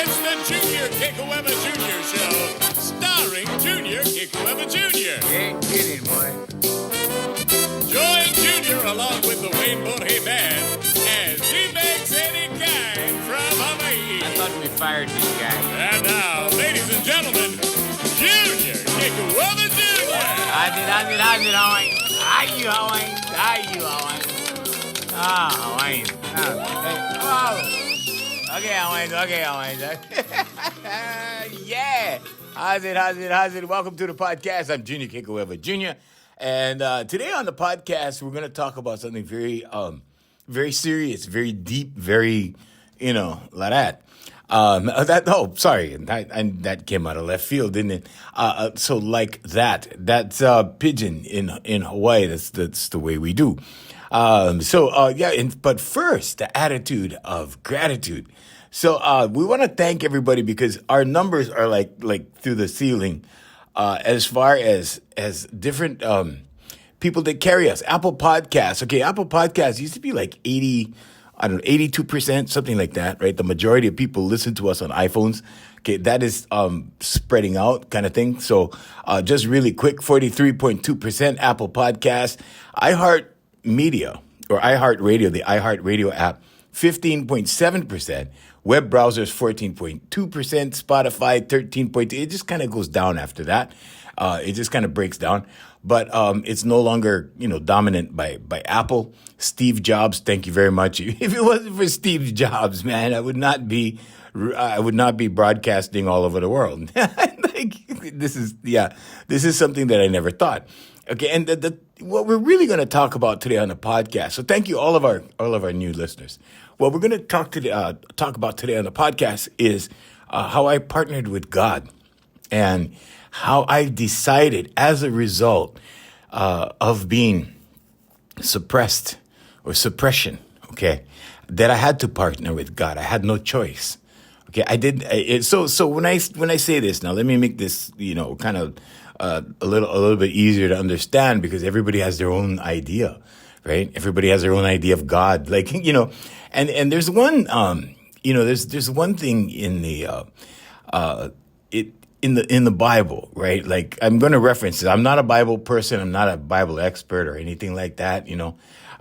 It's the Junior Kekuewa Jr. Show, starring Junior Kekuewa Jr. Ain't kidding, boy. Join Junior along with the Wayne Borje Band as he makes any kind from Hawaii. I thought we fired this guy. And now, ladies and gentlemen, Junior Kekuewa Jr. How's it, Hawaiian? Hawaiian. Okay, Hawaiian. Yeah. How's it? Welcome to the podcast. I'm Junior Kekuewa Jr. And today on the podcast, we're going to talk about something very serious, very deep, very, like that. Sorry, that came out of left field, didn't it? So like that. That's pigeon in Hawaii. That's the way we do. But first, the attitude of gratitude. So we want to thank everybody because our numbers are like through the ceiling as far as different people that carry us. Apple Podcasts. Okay, Apple Podcasts used to be like 82%, something like that, right? The majority of people listen to us on iPhones. Okay, that is spreading out kind of thing. So just really quick, 43.2% Apple Podcasts. iHeartMedia or iHeartRadio, the iHeartRadio app, 15.7%. Web browsers, 14.2%. Spotify, 13.2%. It just kind of goes down after that. It just kind of breaks down. But it's no longer, dominant by Apple. Steve Jobs, thank you very much. If it wasn't for Steve Jobs, man, I would not be broadcasting all over the world. This is something that I never thought. Okay, and what we're really going to talk about today on the podcast. So thank you all of our new listeners. What we're going to talk about today on the podcast is how I partnered with God and how I decided as a result of being suppressed or suppression, okay, that I had to partner with God. I had no choice. Okay, I did. So when I say this now, let me make this kind of a little bit easier to understand because everybody has their own idea, right? Everybody has their own idea of God, and there's one there's one thing in the in the Bible, right? Like I'm going to reference it. I'm not a Bible person. I'm not a Bible expert or anything like that.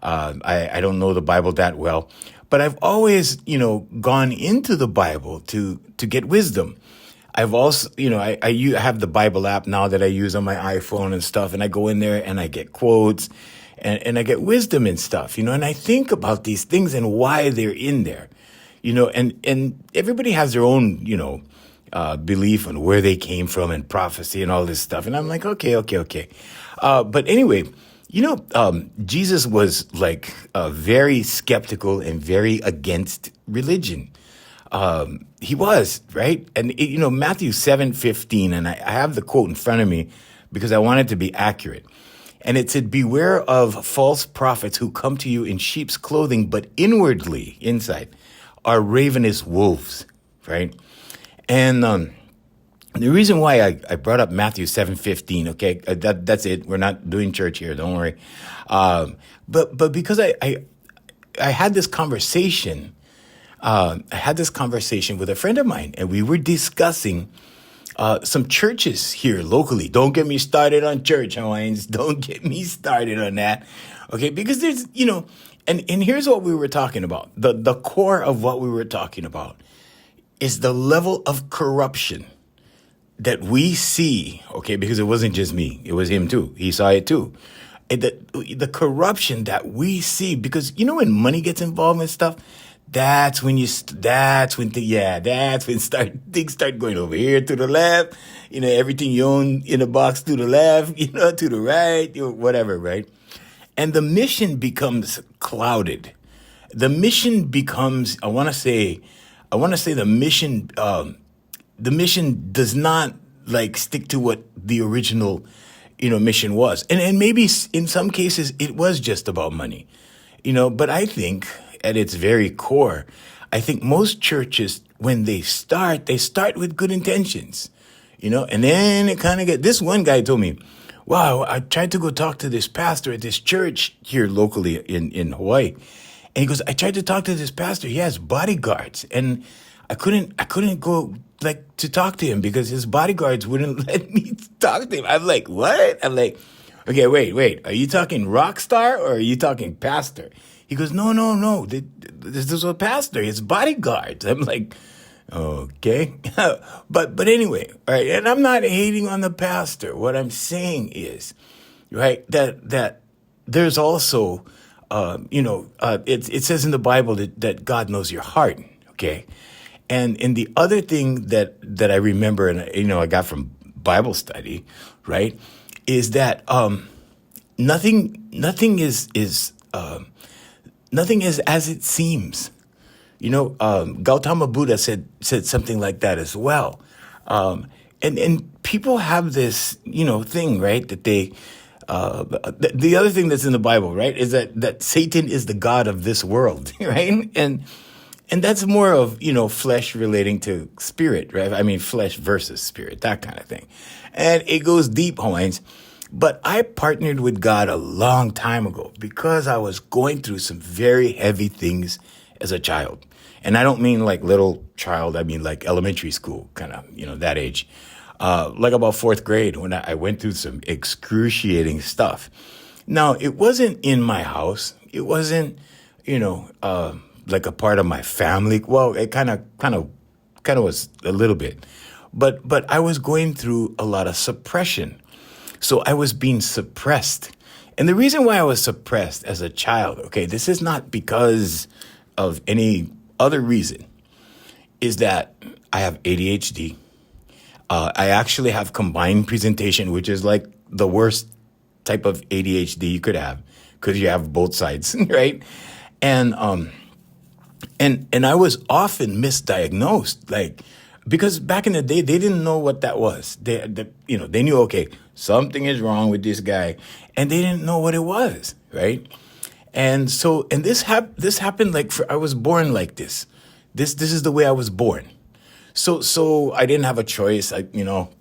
I don't know the Bible that well, but I've always, gone into the Bible to get wisdom. I've also, I have the Bible app now that I use on my iPhone and stuff, and I go in there and I get quotes and I get wisdom and stuff, and I think about these things and why they're in there, and everybody has their own, belief on where they came from and prophecy and all this stuff. And I'm like, okay. But anyway, Jesus was like very skeptical and very against religion. He was, right? And, Matthew 7:15, and I have the quote in front of me because I want it to be accurate. And it said, beware of false prophets who come to you in sheep's clothing, but inwardly, inside, are ravenous wolves, right? And the reason why I brought up Matthew 7:15, okay, that's it. We're not doing church here, don't worry. But because I had this conversation, with a friend of mine, and we were discussing some churches here locally. Don't get me started on church, Hawaiians. Don't get me started on that, okay? Because there's, and here's what we were talking about. The core of what we were talking about is the level of corruption that we see, okay, because it wasn't just me, it was him too. He saw it too. And the corruption that we see, because when money gets involved in stuff, that's when things start going over here to the left, everything you own in a box to the left, to the right, whatever, right? And the mission becomes clouded. The mission becomes, I want to say the mission does not stick to what the original, mission was. And maybe in some cases it was just about money, but I think at its very core, I think most churches, when they start with good intentions, and then it kind of this one guy told me, wow, I tried to go talk to this pastor at this church here locally in Hawaii. And he goes, I tried to talk to this pastor. He has bodyguards. And I couldn't go like to talk to him because his bodyguards wouldn't let me talk to him. I'm like, what? I'm like, okay, wait. Are you talking rock star or are you talking pastor? He goes, no. This is a pastor. His bodyguards. I'm like, okay. but anyway, all right. And I'm not hating on the pastor. What I'm saying is, right, that there's also, it says in the Bible that God knows your heart. Okay. And the other thing that I remember, and I got from Bible study, right, is that nothing is as it seems. Gautama Buddha said something like that as well. And people have this thing, right, that they. The other thing that's in the Bible, right, is that Satan is the god of this world, right, and that's more of, flesh relating to spirit, right? I mean, flesh versus spirit, that kind of thing. And it goes deep, Hawaiians. But I partnered with God a long time ago because I was going through some very heavy things as a child. And I don't mean like little child, I mean like elementary school, kind of, that age. Like about fourth grade when I went through some excruciating stuff. Now, it wasn't in my house. It wasn't, like a part of my family. Well, it kind of was a little bit, but I was going through a lot of suppression. So I was being suppressed. And the reason why I was suppressed as a child, okay, this is not because of any other reason, is that I have ADHD. I actually have combined presentation, which is like the worst type of ADHD you could have because you have both sides, right? And I was often misdiagnosed, like, because back in the day, they didn't know what that was. They knew, okay, something is wrong with this guy, and they didn't know what it was, right? And so, this happened like, I was born like this. This is the way I was born. So I didn't have a choice. I,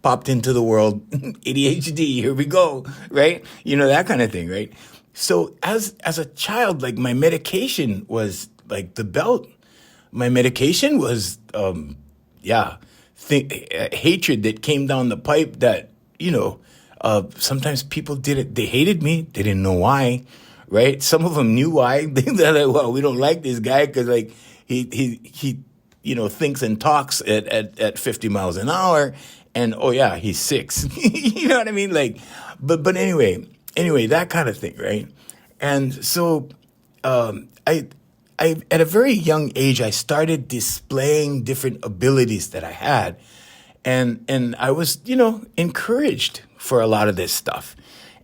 popped into the world, ADHD, here we go, right? That kind of thing, right? So as a child, like my medication was like the belt. My medication was, hatred that came down the pipe that, sometimes people they hated me. They didn't know why, right? Some of them knew why. They're like, well, we don't like this guy because like he thinks and talks at 50 miles an hour. And, oh yeah, he's 6. You know what I mean? Like, but anyway, that kind of thing, right? And so, I at a very young age, I started displaying different abilities that I had. And I was, encouraged for a lot of this stuff.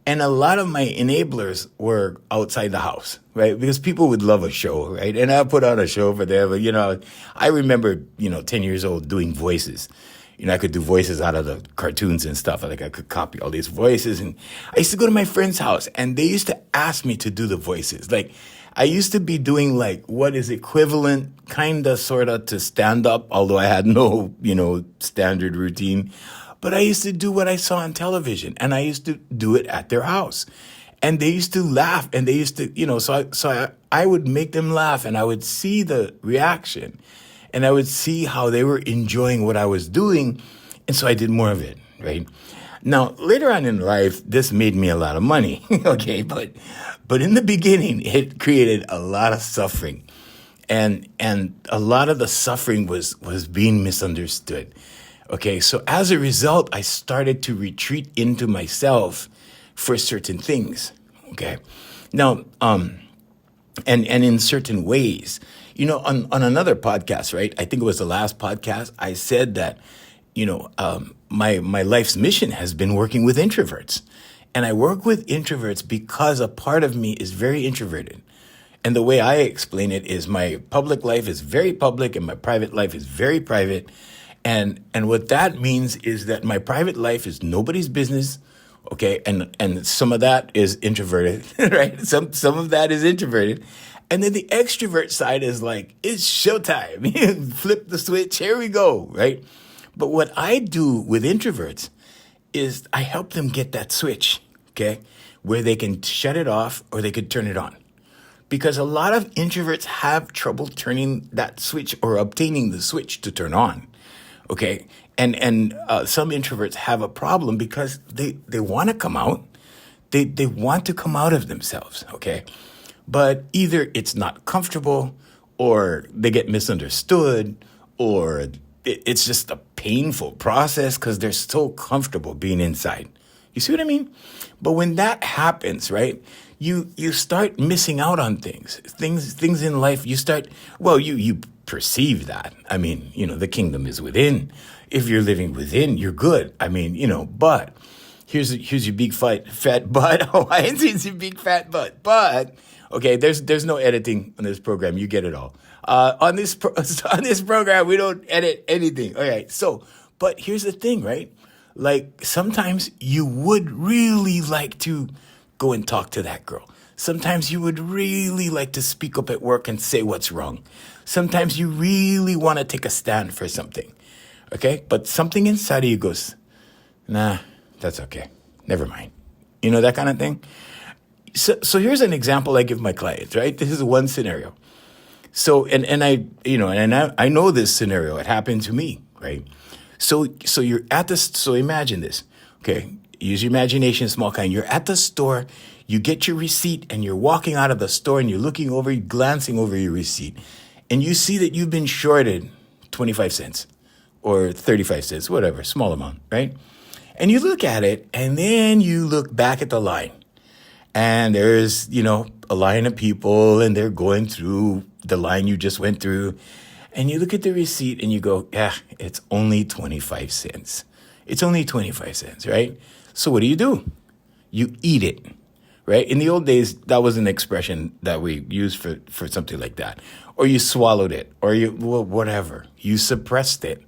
And a lot of my enablers were outside the house, right? Because people would love a show, right? And I put on a show for them. But, I remember, 10 years old doing voices. I could do voices out of the cartoons and stuff. Like I could copy all these voices. And I used to go to my friend's house and they used to ask me to do the voices. Like I used to be doing like what is equivalent kind of sort of to stand up, although I had no, standard routine. But I used to do what I saw on television and I used to do it at their house. And they used to laugh and they used to, so I would make them laugh and I would see the reaction. And I would see how they were enjoying what I was doing. And so I did more of it, right? Now, later on in life, this made me a lot of money, okay? But in the beginning, it created a lot of suffering. And a lot of the suffering was being misunderstood. Okay, so as a result, I started to retreat into myself for certain things, okay? Now, and in certain ways. On another podcast, right? I think it was the last podcast, I said that, my life's mission has been working with introverts. And I work with introverts because a part of me is very introverted. And the way I explain it is my public life is very public and my private life is very private. And what that means is that my private life is nobody's business. Okay. And some of that is introverted, right? Some of that is introverted. And then the extrovert side is like, it's showtime. Flip the switch. Here we go. Right. But what I do with introverts is I help them get that switch. Okay. Where they can shut it off or they could turn it on. because a lot of introverts have trouble turning that switch or obtaining the switch to turn on. Okay. And some introverts have a problem because they want to come out. They want to come out of themselves. Okay. But either it's not comfortable or they get misunderstood or it's just a painful process because they're so comfortable being inside. You see what I mean? But when that happens, right, you start missing out on things in life. You perceive that. I mean, the kingdom is within. If you're living within, you're good. I mean, but here's your big fat butt. Hawaiians is your big fat butt. But okay, there's no editing on this program. You get it all. On this program, we don't edit anything. All right. So, but here's the thing, right? Like sometimes you would really like to go and talk to that girl. Sometimes you would really like to speak up at work and say what's wrong. Sometimes you really want to take a stand for something. Okay? But something inside of you goes, nah, that's okay. Never mind. That kind of thing. So here's an example I give my clients, right? This is one scenario. So, and I know this scenario. It happened to me, right? So you're at this. So imagine this. Okay. Use your imagination, small kind. You're at the store. You get your receipt and you're walking out of the store and you're glancing over your receipt and you see that you've been shorted 25 cents or 35 cents, whatever, small amount, right? And you look at it and then you look back at the line and there's, a line of people and they're going through the line you just went through. And you look at the receipt and you go, yeah, it's only 25 cents. It's only 25 cents, right? So what do? You eat it, right? In the old days, that was an expression that we used for something like that. Or you swallowed it, or whatever. You suppressed it,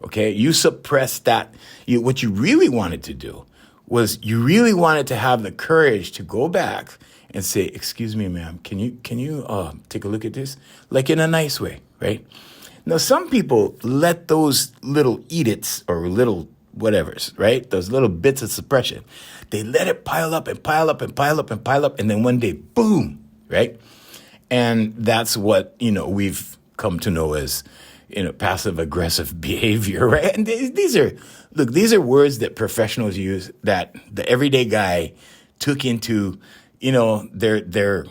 okay? You suppressed that. What you really wanted to do was you really wanted to have the courage to go back and say, excuse me, ma'am, can you take a look at this? Like in a nice way, right? Now, some people let those little edicts or little whatevers, right? Those little bits of suppression, they let it pile up and pile up and pile up and pile up. And then one day, boom, right? And that's what, we've come to know as, passive aggressive behavior, right? And these are words that professionals use that the everyday guy took into, their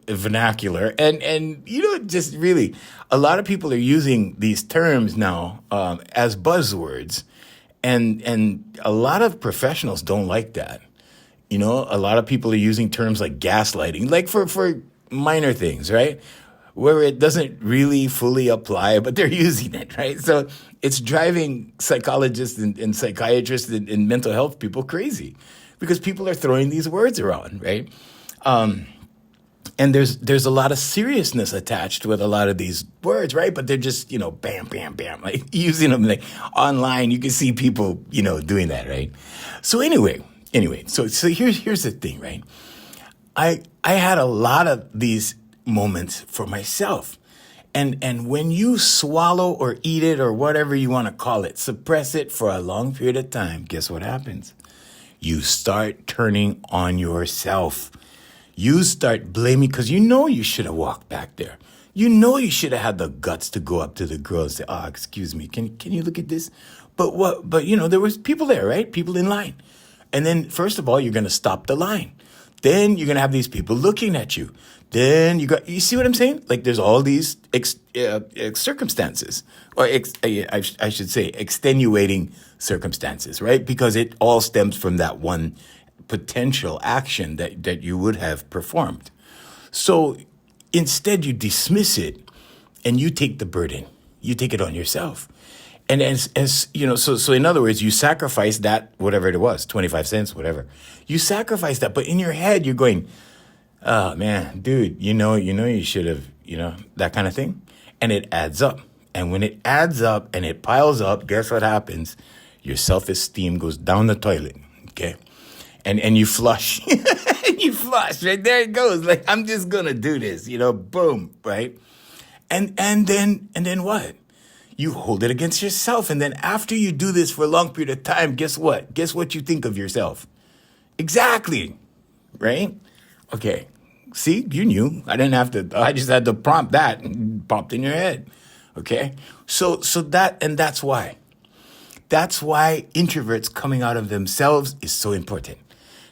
vernacular. And just really, a lot of people are using these terms now as buzzwords. And a lot of professionals don't like that. A lot of people are using terms like gaslighting, like for minor things, right? Where it doesn't really fully apply, but they're using it, right? So it's driving psychologists and psychiatrists and mental health people crazy because people are throwing these words around, right? And there's a lot of seriousness attached with a lot of these words, right? But they're just, bam, bam, bam, like using them like online. You can see people, doing that, right? So anyway, so here's the thing, right? I had a lot of these moments for myself. And when you swallow or eat it or whatever you want to call it, suppress it for a long period of time, guess what happens? You start turning on yourself. You start blaming because you should have walked back there. You should have had the guts to go up to the girl and say, "Oh, excuse me, can you look at this?" But there was people there, right? People in line. And then first of all, you're going to stop the line. Then you're going to have these people looking at you. Then you see what I'm saying? Like there's all these circumstances, or I should say extenuating circumstances, right? Because it all stems from that one potential action that you would have performed. So instead you dismiss it and you take the burden. You take it on yourself. And as so in other words, you sacrifice that, whatever it was, 25 cents, whatever. You sacrifice that, but in your head you're going, "Oh man, dude, you should have, that kind of thing." And it adds up. And when it adds up and it piles up, guess what happens? Your self-esteem goes down the toilet. Okay. And you flush. You flush, right? There it goes. Like, I'm just gonna do this, boom, right? And then what? You hold it against yourself. And then after you do this for a long period of time, guess what? Guess what you think of yourself? Exactly. Right? Okay. See, you knew. I didn't have to. I just had to prompt that and popped in your head. Okay. So that's why. That's why introverts coming out of themselves is so important.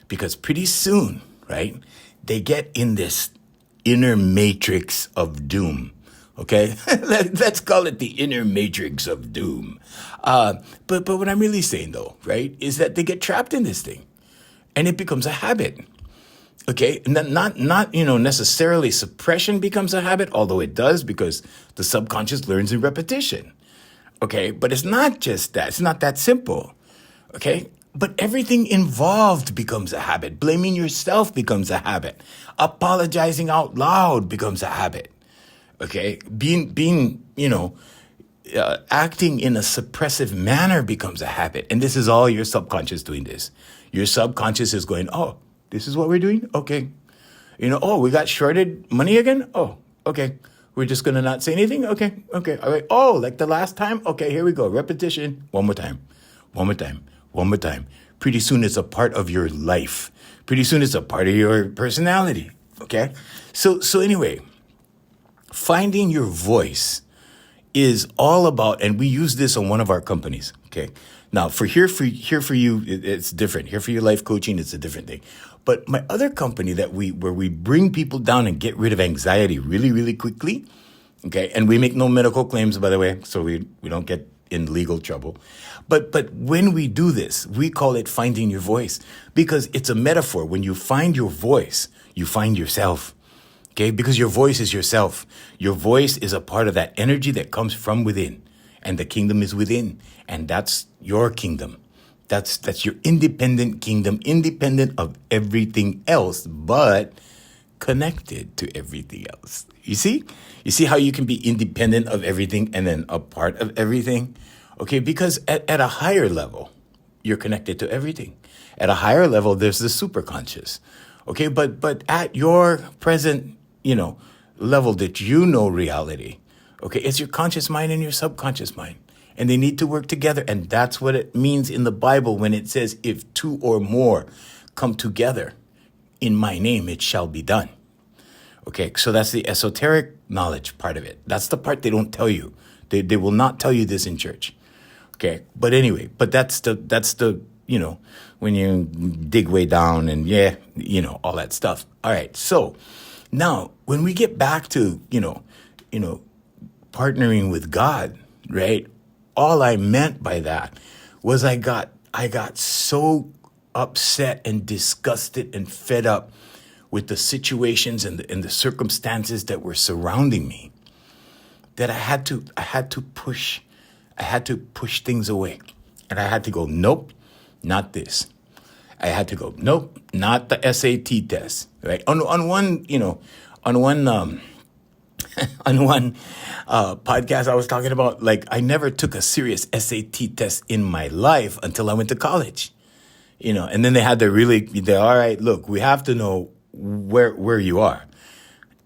Because pretty soon, right, they get in this inner matrix of doom. Okay, let's call it the inner matrix of doom. But what I'm really saying though, right, is that they get trapped in this thing, and it becomes a habit. Okay, and not necessarily suppression becomes a habit, although it does because the subconscious learns in repetition. Okay, but it's not just that. It's not that simple. Okay, but everything involved becomes a habit. Blaming yourself becomes a habit. Apologizing out loud becomes a habit. Okay, acting in a suppressive manner becomes a habit. And this is all your subconscious doing this. Your subconscious is going, oh, this is what we're doing? Okay. Oh, we got shorted money again? Oh, okay. We're just going to not say anything? Okay. Okay. All right. Oh, like the last time? Okay, here we go. Repetition. One more time. One more time. One more time. Pretty soon it's a part of your life. Pretty soon it's a part of your personality. Okay. So anyway, finding your voice is all about, and we use this on one of our companies. Okay. Now for you, it's different. Here for your life coaching, it's a different thing. But my other company where we bring people down and get rid of anxiety really, really quickly. Okay. And we make no medical claims, by the way, so we don't get in legal trouble. But when we do this, we call it finding your voice because it's a metaphor. When you find your voice, you find yourself. Okay, because your voice is yourself. Your voice is a part of that energy that comes from within. And the kingdom is within. And that's your kingdom. That's your independent kingdom, independent of everything else, but connected to everything else. You see? You see how you can be independent of everything and then a part of everything? Okay, because at a higher level, you're connected to everything. At a higher level, there's the superconscious. Okay, but at your present level that reality, okay, it's your conscious mind and your subconscious mind. And they need to work together. And that's what it means in the Bible when it says, if two or more come together in my name, it shall be done. Okay, so that's the esoteric knowledge part of it. That's the part they don't tell you. They will not tell you this in church. Okay, but anyway, that's the when you dig way down and all that stuff. All right, so now when we get back to partnering with God, right? All I meant by that was I got so upset and disgusted and fed up with the situations and the circumstances that were surrounding me that I had to push things away. And I had to go, nope, not this. I had to go, nope, not the SAT test, right? On one podcast I was talking about, like, I never took a serious SAT test in my life until I went to college, and then they had to all right, look, we have to know where you are.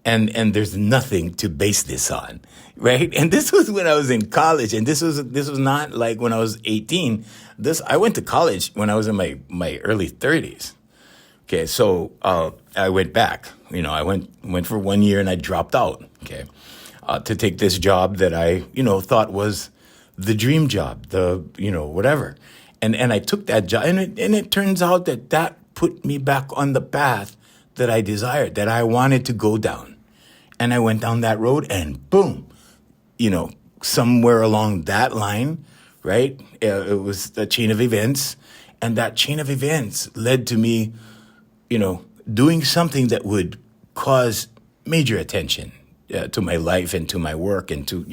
And there's nothing to base this on, right? And this was when I was in college, and this was not like when I was 18. I went to college when I was in my early 30s. Okay, so I went back. I went for 1 year and I dropped out. Okay, to take this job that I thought was the dream job, whatever. And I took that job, and it turns out that put me back on the path that I desired, that I wanted to go down. And I went down that road and boom, somewhere along that line, right? It was a chain of events. And that chain of events led to me, doing something that would cause major attention to my life and to my work and to,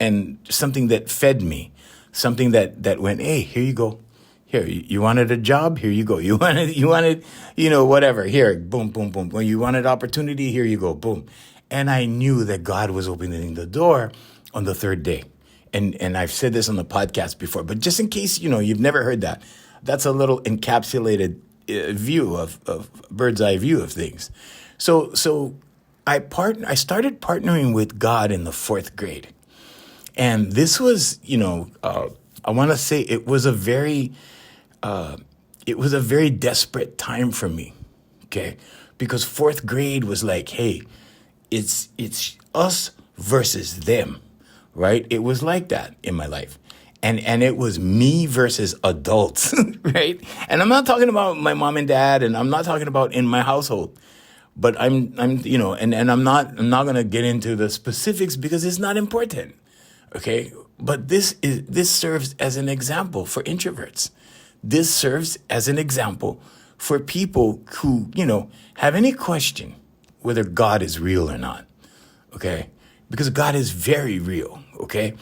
and something that fed me, something that went, hey, here you go. Here, you wanted a job? Here you go. You wanted, whatever. Here, boom, boom, boom. When you wanted opportunity, here you go, boom. And I knew that God was opening the door on the third day. And I've said this on the podcast before, but just in case, you've never heard that, that's a little encapsulated view of bird's eye view of things. So I started partnering with God in the 4th grade. And this was, I want to say it was a very desperate time for me, okay? because fourth grade was like, hey, it's us versus them, right? It was like that in my life. And it was me versus adults, right? And I'm not talking about my mom and dad, and I'm not talking about in my household. But I'm and I'm not gonna get into the specifics because it's not important. Okay? But this serves as an example for introverts. This serves as an example for people who, have any question whether God is real or not. Okay? Because God is very real, okay?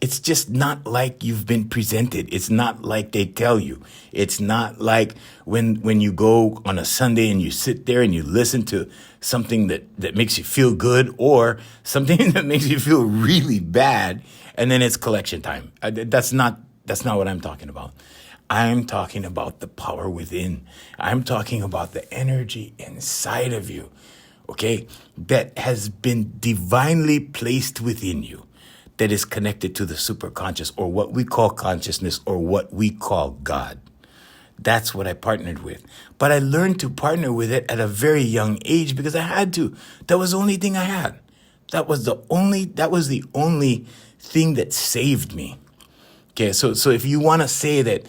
It's just not like you've been presented. It's not like they tell you. It's not like when you go on a Sunday and you sit there and you listen to something that makes you feel good or something that makes you feel really bad, and then it's collection time. That's not what I'm talking about. I'm talking about the power within. I'm talking about the energy inside of you, okay, that has been divinely placed within you, that is connected to the superconscious, or what we call consciousness, or what we call God. That's what I partnered with. But I learned to partner with it at a very young age because I had to. That was the only thing I had. That was the only thing that saved me. Okay, so if you want to say that,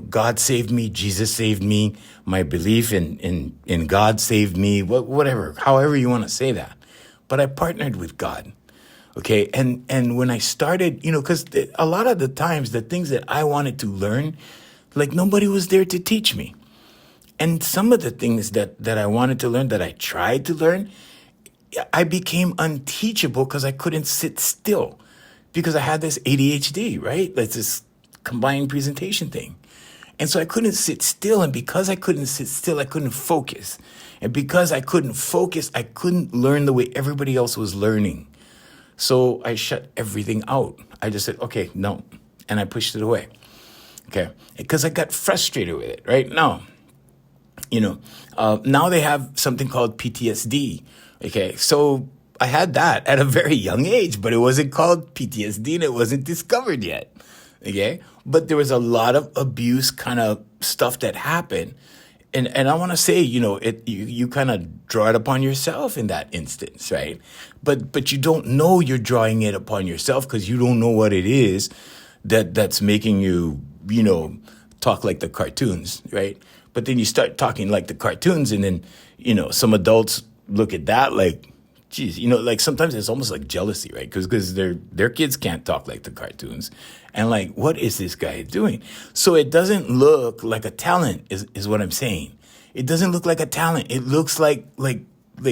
God saved me, Jesus saved me, my belief in God saved me, whatever, however you want to say that. But I partnered with God. Okay, and when I started, because a lot of the times the things that I wanted to learn, like nobody was there to teach me. And some of the things that I wanted to learn, that I tried to learn, I became unteachable because I couldn't sit still because I had this ADHD, right? That's this combined presentation thing. And so I couldn't sit still. And because I couldn't sit still, I couldn't focus. And because I couldn't focus, I couldn't learn the way everybody else was learning. So I shut everything out. I just said, okay, no. And I pushed it away. Okay. Because I got frustrated with it, right? Now, now they have something called PTSD. Okay. So I had that at a very young age, but it wasn't called PTSD and it wasn't discovered yet. Okay. But there was a lot of abuse kind of stuff that happened. And I want to say, you kind of draw it upon yourself in that instance, right? But you don't know you're drawing it upon yourself because you don't know what it is that's making you, talk like the cartoons, right? But then you start talking like the cartoons, and then, some adults look at that like, geez, like sometimes it's almost like jealousy, right? Because their kids can't talk like the cartoons. And like, what is this guy doing? So it doesn't look like a talent is what I'm saying. It doesn't look like a talent. It looks like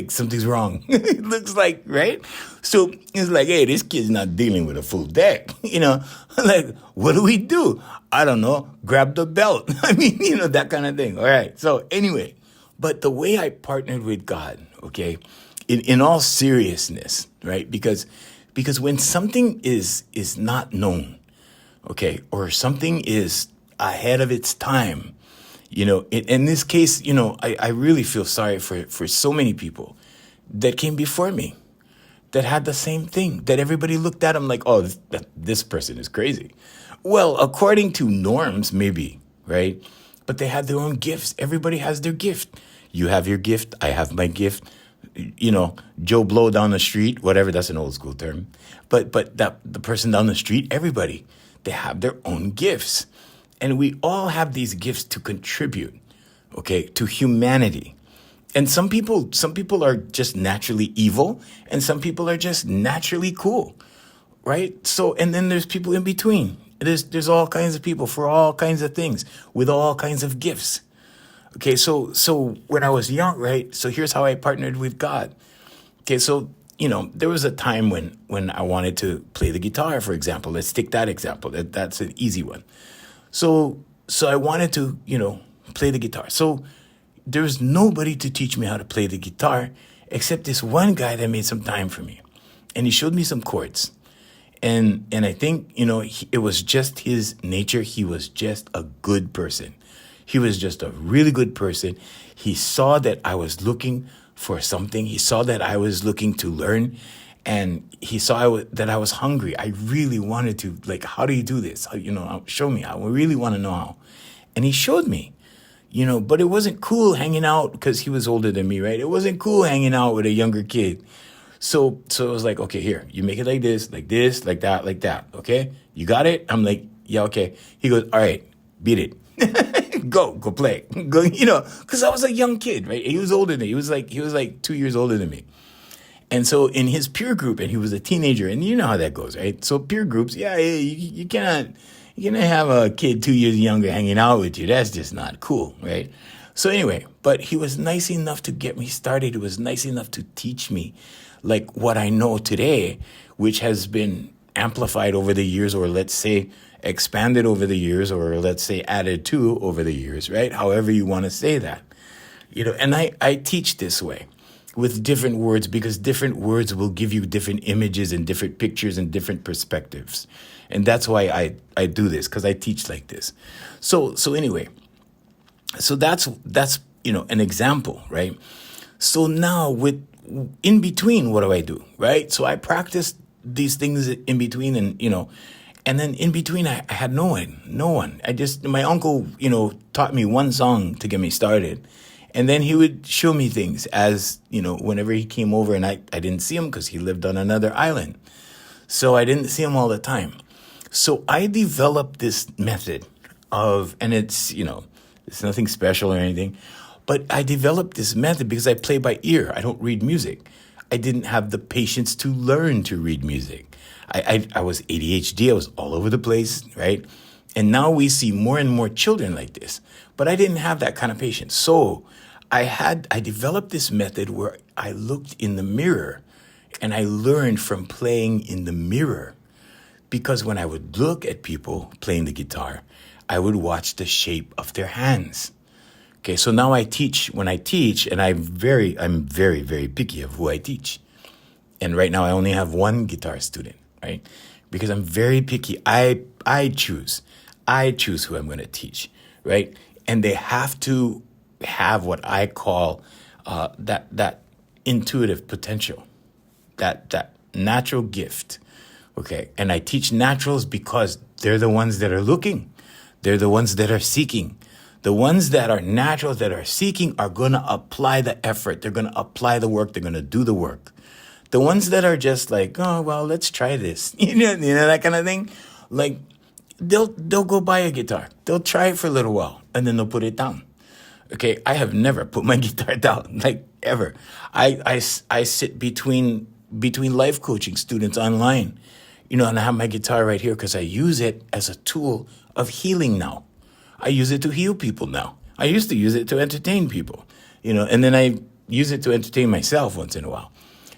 something's wrong. It looks like, right? So it's like, hey, this kid's not dealing with a full deck. Like, what do? I don't know. Grab the belt. I mean, that kind of thing. All right. So anyway, but the way I partnered with God, okay, in all seriousness, right? Because when something is not known, okay, or something is ahead of its time, in this case, I really feel sorry for so many people that came before me that had the same thing, that everybody looked at them like, oh, this person is crazy. Well, according to norms, maybe, right? But they had their own gifts. Everybody has their gift. You have your gift. I have my gift. Joe Blow down the street, whatever, that's an old school term. But that the person down the street, everybody, they have their own gifts. And we all have these gifts to contribute, okay, to humanity. And some people are just naturally evil, and some people are just naturally cool, right? So, and then there's people in between. There's all kinds of people for all kinds of things with all kinds of gifts. Okay, so when I was young, right? So here's how I partnered with God. Okay, so there was a time when I wanted to play the guitar, for example. Let's take that example. That's an easy one. So I wanted to, play the guitar. So there was nobody to teach me how to play the guitar except this one guy that made some time for me. And he showed me some chords. And I think, it was just his nature. He was just a good person. He was just a really good person. He saw that I was looking for something. He saw that I was looking to learn. And he saw that I was hungry. I really wanted to, like, how do you do this? Show me. I really want to know how. And he showed me. but it wasn't cool hanging out because he was older than me, right? It wasn't cool hanging out with a younger kid. So it was like, okay, here, you make it like this, like that. Okay, you got it. I'm like, yeah, okay. He goes, all right, beat it. Go play. Go, because I was a young kid, right? He was older than me. He was like 2 years older than me. And so in his peer group, and he was a teenager, and you know how that goes, right? So peer groups, yeah, you cannot have a kid 2 years younger hanging out with you. That's just not cool, right? So anyway, but he was nice enough to get me started. He was nice enough to teach me like what I know today, which has been amplified over the years, or let's say expanded over the years, or let's say added to over the years, right? However you want to say that. And I teach this way with different words, because different words will give you different images and different pictures and different perspectives. And that's why I do this, because I teach like this. So anyway, so that's an example, right? So now in between, what do? Right? So I practiced these things in between, and then in between I had no one. My uncle, taught me one song to get me started. And then he would show me things as, whenever he came over, and I didn't see him because he lived on another island. So I didn't see him all the time. So I developed this method and it's nothing special or anything, but I developed this method because I play by ear. I don't read music. I didn't have the patience to learn to read music. I was ADHD. I was all over the place, right? And now we see more and more children like this. But I didn't have that kind of patience. So I developed this method where I looked in the mirror and I learned from playing in the mirror. Because when I would look at people playing the guitar, I would watch the shape of their hands. Okay, so now when I teach, and I'm very, very picky of who I teach. And right now I only have one guitar student, right? Because I'm very picky. I choose who I'm going to teach, right? And they have to have what I call that intuitive potential, that natural gift. Okay, and I teach naturals because they're the ones that are looking. They're the ones that are seeking. The ones that are naturals, that are seeking, are going to apply the effort. They're going to apply the work. They're going to do the work. The ones that are just like, oh, well, let's try this. You know that kind of thing? Like, they'll go buy a guitar. They'll try it for a little while, and then they'll put it down. Okay, I have never put my guitar down, like, ever. I sit between life coaching students online, and I have my guitar right here because I use it as a tool of healing now. I use it to heal people now. I used to use it to entertain people, and then I use it to entertain myself once in a while,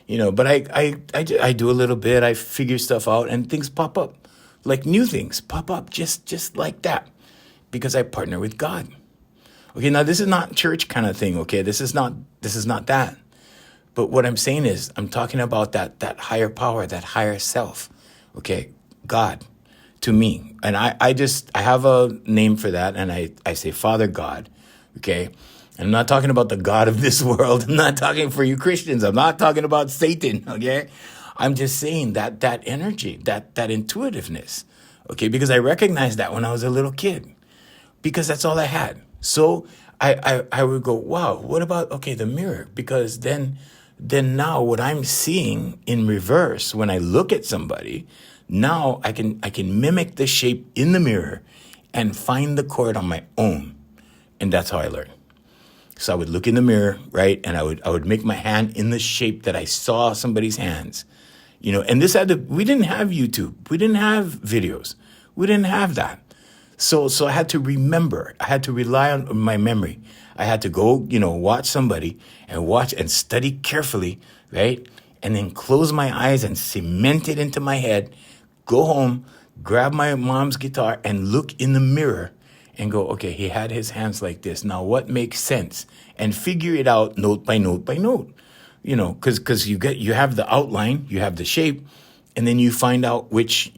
but I do a little bit. I figure stuff out, and things pop up, like new things pop up just like that, because I partner with God. Okay, now this is not church kind of thing, okay? This is not that. But what I'm saying is, I'm talking about that higher power, that higher self, okay? God, to me. And I have a name for that, and I say Father God, okay? I'm not talking about the God of this world. I'm not talking for you Christians. I'm not talking about Satan, okay? I'm just saying that energy, that intuitiveness, okay? Because I recognized that when I was a little kid, because that's all I had. So I would go, wow, what about, okay, the mirror? Because then now what I'm seeing in reverse, when I look at somebody, now I can mimic the shape in the mirror and find the chord on my own. And that's how I learn. So I would look in the mirror, right? And I would make my hand in the shape that I saw somebody's hands, and we didn't have YouTube. We didn't have videos. We didn't have that. So I had to remember. I had to rely on my memory. I had to go, watch somebody and watch and study carefully, right? And then close my eyes and cement it into my head, go home, grab my mom's guitar and look in the mirror and go, okay, he had his hands like this. Now what makes sense? And figure it out note by note by note, because you have the outline, you have the shape, and then you find out which,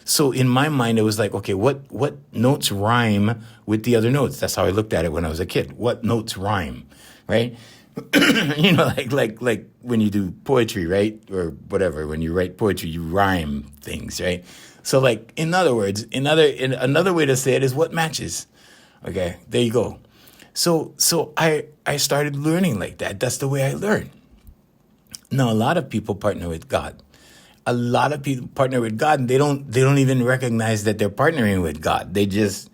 So in my mind, it was like, okay, what notes rhyme with the other notes? That's how I looked at it when I was a kid. What notes rhyme, right? like when you do poetry, right? Or whatever, when you write poetry, you rhyme things, right? So like, in other words, another way to say it is what matches. Okay, there you go. So I started learning like that. That's the way I learn. Now, a lot of people partner with God. A lot of people partner with God, and they don't even recognize that they're partnering with God. They're just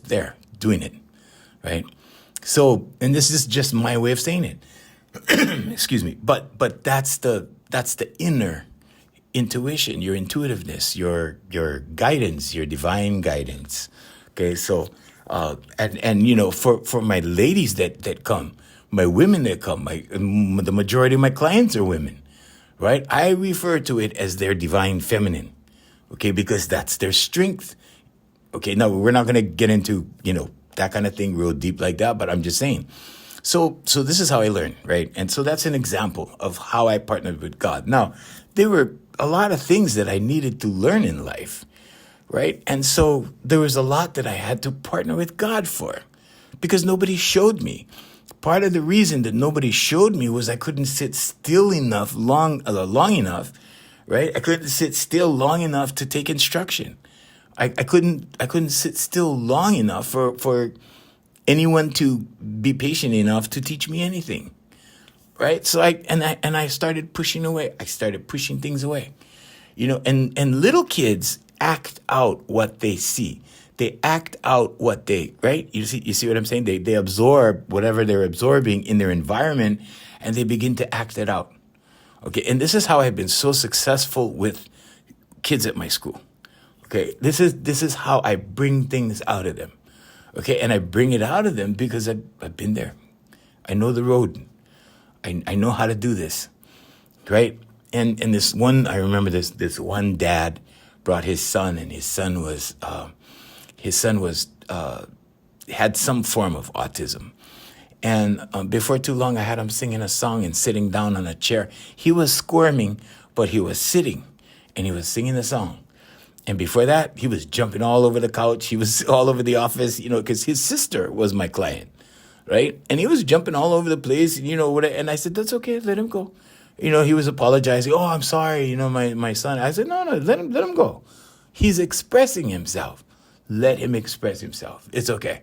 there doing it, right? So, and this is just my way of saying it. Excuse me. But that's the inner intuition, your intuitiveness, your guidance, your divine guidance. Okay, so and for my ladies that come, my women that come, the majority of my clients are women, right? I refer to it as their divine feminine, okay, because that's their strength. Okay, no, we're not gonna get into that kind of thing real deep like that, but I'm just saying. So this is how I learned, right? And so that's an example of how I partnered with God. Now, there were a lot of things that I needed to learn in life, right? And so there was a lot that I had to partner with God for because nobody showed me. Part of the reason that nobody showed me was I couldn't sit still enough long enough, right? I couldn't sit still long enough to take instruction. I couldn't sit still long enough for anyone to be patient enough to teach me anything, right? So I started pushing away. I started pushing things away, and little kids act out what they see. They act out what they, right? You see what I'm saying? They absorb whatever they're absorbing in their environment, and they begin to act it out. Okay, and this is how I've been so successful with kids at my school. Okay, this is how I bring things out of them. Okay, and I bring it out of them because I've been there. I know the road. I know how to do this, right? And this one, I remember this one dad brought his son, and his son was had some form of autism. And before too long, I had him singing a song and sitting down on a chair. He was squirming, but he was sitting, and he was singing the song. And before that, he was jumping all over the couch. He was all over the office, because his sister was my client, right? And he was jumping all over the place, and I said, that's okay, let him go. He was apologizing. Oh, I'm sorry, my son. I said, no, let him go. He's expressing himself. Let him express himself. It's okay.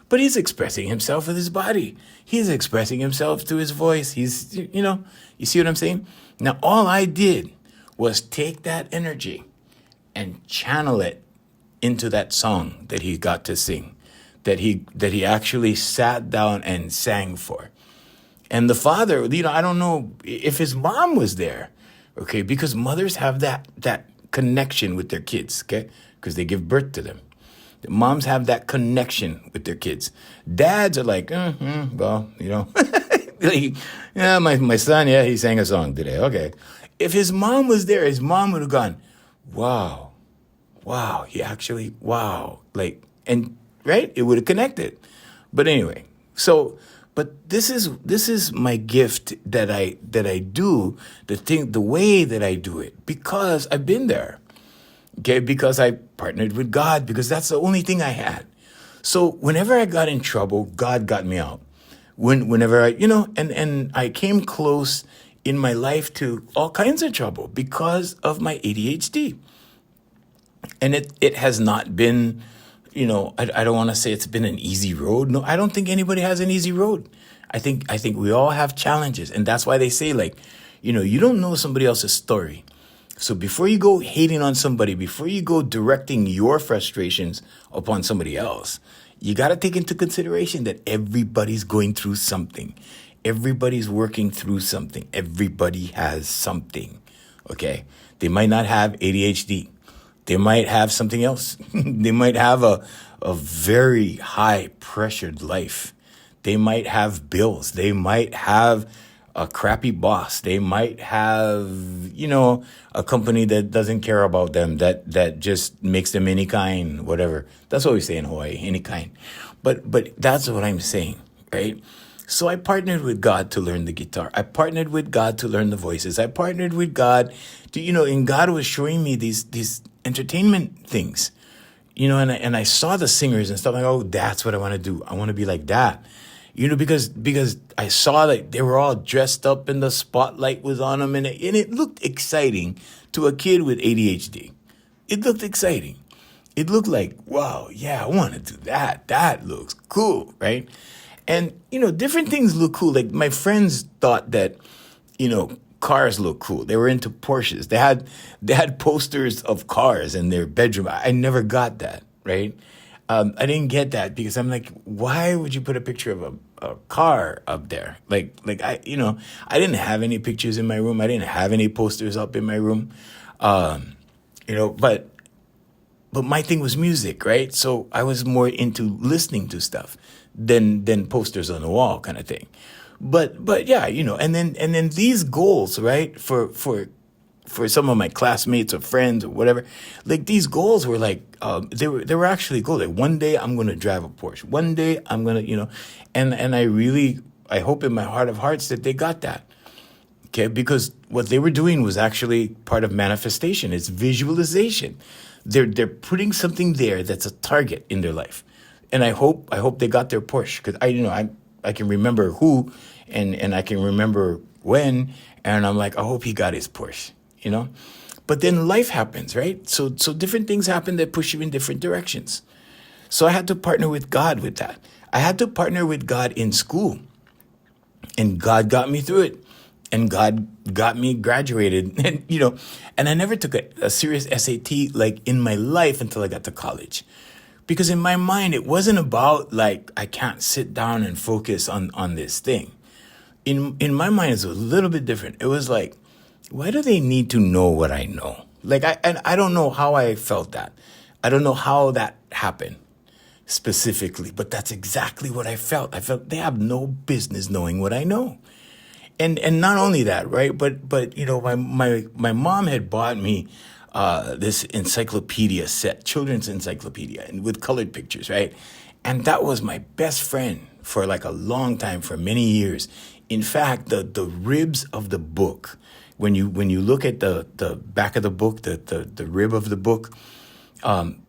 But he's expressing himself with his body. He's expressing himself through his voice. He's, you see what I'm saying? Now, all I did was take that energy and channel it into that song that he got to sing, that he actually sat down and sang for. And the father, I don't know if his mom was there, okay, because mothers have that connection with their kids, okay, because they give birth to them. The moms have that connection with their kids. Dads are like, well, like, yeah, my son, yeah, he sang a song today, okay. If his mom was there, his mom would have gone, wow, he actually, wow, like, and right, it would have connected. But anyway, but this is my gift that I do, the way that I do it, because I've been there, okay, because I partnered with God, because that's the only thing I had. So whenever I got in trouble, God got me out. Whenever and I came close in my life to all kinds of trouble because of my ADHD. And it has not been, I don't want to say it's been an easy road. No, I don't think anybody has an easy road. I think we all have challenges. And that's why they say, like, you don't know somebody else's story. So before you go hating on somebody, before you go directing your frustrations upon somebody else, you got to take into consideration that everybody's going through something. Everybody's working through something. Everybody has something, okay? They might not have ADHD. They might have something else. They might have a very high pressured life. They might have bills. They might have a crappy boss. They might have, a company that doesn't care about them, that just makes them any kind, whatever. That's what we say in Hawaii, any kind. But that's what I'm saying, right? So I partnered with God to learn the guitar. I partnered with God to learn the voices. I partnered with God to, and God was showing me these entertainment things, and I saw the singers and stuff like, oh, that's what I want to do. I want to be like that, because I saw that they were all dressed up and the spotlight was on them, and it looked exciting to a kid with ADHD. It looked exciting. It looked like, wow, yeah, I want to do that. That looks cool, right? And, different things look cool. Like my friends thought that, cars look cool. They were into Porsches. They had posters of cars in their bedroom. I never got that, right? I didn't get that because I'm like, why would you put a picture of a car up there? Like I didn't have any pictures in my room. I didn't have any posters up in my room. Um, but my thing was music, right? So I was more into listening to stuff than posters on the wall kind of thing. But yeah, and then these goals, right? For some of my classmates or friends or whatever, like these goals were like they were actually goals. Like one day I'm gonna drive a Porsche. One day I'm gonna, and I hope in my heart of hearts that they got that. Okay, because what they were doing was actually part of manifestation. It's visualization. They're putting something there that's a target in their life, and I hope they got their Porsche because I can remember who, and I can remember when, and I'm like, I hope he got his Porsche, you know. But then life happens, right? So different things happen that push you in different directions. So I had to partner with God with that. I had to partner with God in school, and God got me through it. And God got me graduated, and I never took a serious SAT like in my life until I got to college. Because in my mind, it wasn't about like, I can't sit down and focus on this thing. In my mind, it's a little bit different. It was like, why do they need to know what I know? Like, I don't know how I felt that. I don't know how that happened specifically, but that's exactly what I felt. I felt they have no business knowing what I know. And not only that, right? But my mom had bought me this encyclopedia set, children's encyclopedia, and with colored pictures, right? And that was my best friend for like a long time, for many years. In fact, the ribs of the book, when you look at the back of the book, the rib of the book,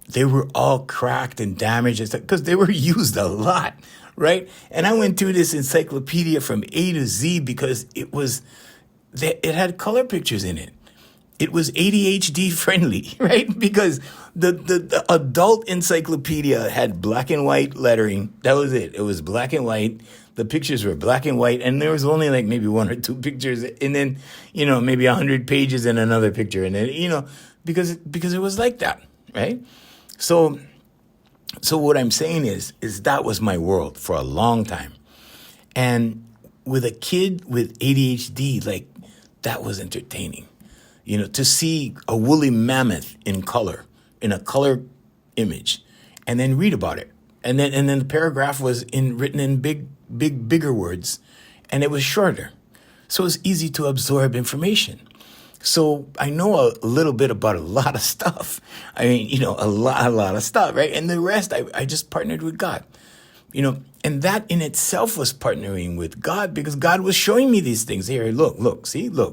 they were all cracked and damaged because they were used a lot, right? And I went through this encyclopedia from A to Z because it had color pictures in it. It was ADHD friendly, right? Because the adult encyclopedia had black and white lettering. That was it. It was black and white. The pictures were black and white, and there was only like maybe one or two pictures, and then maybe 100 pages and another picture, and then because it was like that, right? So what I'm saying is that was my world for a long time. And with a kid with ADHD, like that was entertaining. To see a woolly mammoth in color, in a color image, and then read about it. And then the paragraph was written in bigger words, and it was shorter. So it was easy to absorb information. So I know a little bit about a lot of stuff. I mean, a lot of stuff, right? And the rest, I just partnered with God, and that in itself was partnering with God because God was showing me these things. Here, look,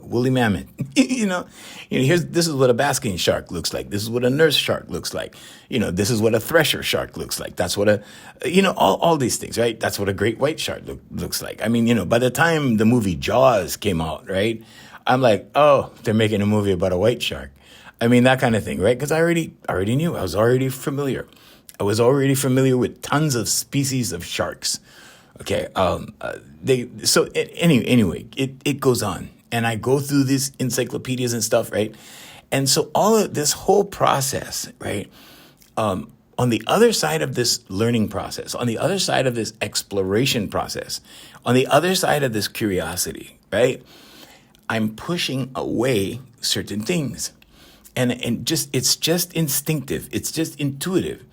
woolly mammoth. This is what a basking shark looks like. This is what a nurse shark looks like. This is what a thresher shark looks like. That's what all these things, right? That's what a great white shark looks like. I mean, by the time the movie Jaws came out, right? I'm like, oh, they're making a movie about a white shark. I mean, that kind of thing, right? Because I already knew. I was already familiar. I was already familiar with tons of species of sharks. Okay. Anyway, it goes on. And I go through these encyclopedias and stuff, right? And so all of this whole process, right? On the other side of this learning process, on the other side of this exploration process, on the other side of this curiosity, right? I'm pushing away certain things. And it's just instinctive. It's just intuitive.